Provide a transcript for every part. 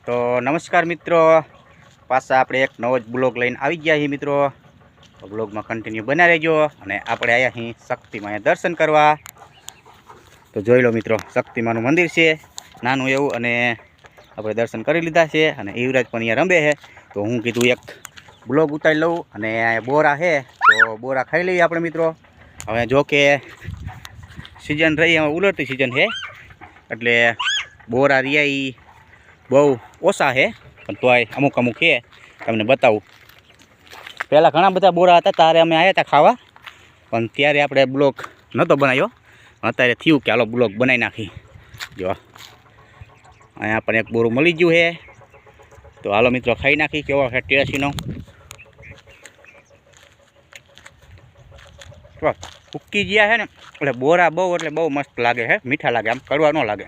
તો નમસ્કાર મિત્રો, પાછા આપણે એક નવો જ બ્લોગ લઈને આવી ગયા છીએ મિત્રો. બ્લોગમાં કન્ટિન્યુ બના રહેજો. અને આપણે આવ્યા અહીં શક્તિમાં દર્શન કરવા. તો જોઈ લો મિત્રો, શક્તિમાનું મંદિર છે નાનું એવું, અને આપણે દર્શન કરી લીધા છે. અને યુવરાજ પણ અહીંયા રમે છે. તો હું કીધું એક બ્લોગ ઉતારી લઉં. અને બોરા છે તો બોરા ખાઈ લઈએ આપણે મિત્રો. હવે જો કે સિઝન રહી, એમાં ઉલટતી સિઝન છે એટલે બોરા રહ્યા બહુ ઓછા છે, પણ તોય અમુક અમુક છે. તમને બતાવું, પહેલાં ઘણા બધા બોરા હતા ત્યારે અમે આવ્યા હતા ખાવા, પણ ત્યારે આપણે બ્લોગ નહોતો બનાવ્યો. અત્યારે થયું કે હાલો બ્લોગ બનાવી નાખી. જો અહીંયા પણ એક બોરું મળી ગયું છે, તો હાલો મિત્રો ખાઈ નાખી. કેવો છે ટેસ્ટીનો, ફૂકી ગયા છે ને એટલે બોરા બહુ એટલે બહુ મસ્ત લાગે છે, મીઠા લાગે, આમ કડવા ન લાગે.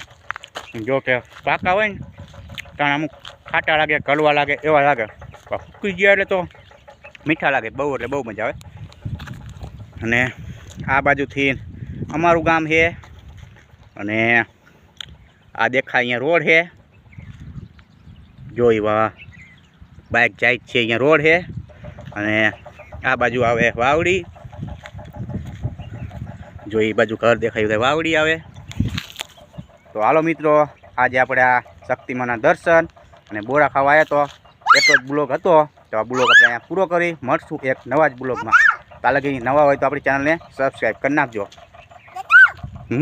જો કે પાકા હોય ને ત્યાં અમુક ખાટા લાગે, કડવા લાગે, એવા લાગે. ફૂકી ગયા એટલે તો મીઠા લાગે બહુ, એટલે બહુ મજા આવે. અને આ બાજુથી અમારું ગામ છે, અને આ દેખાય અહીંયા રોડ છે. જોઈ બાઇક જાય છે, અહીંયા રોડ છે. અને આ બાજુ આવે વાવડી. જો એ બાજુ ઘર દેખાયું વાવડી આવે. તો હાલો મિત્રો, આજે આપણે આ શક્તિમાના દર્શન અને બોરા ખાવા આવ્યા. તો એટલો જ બ્લોગ હતો. તો આ બ્લોગ આપણે અહીંયા પૂરો કરી મળશું એક નવા જ બ્લોગમાં. ત્યાં લગી નવા હોય તો આપણી ચેનલને સબસ્ક્રાઈબ કરી નાખજો.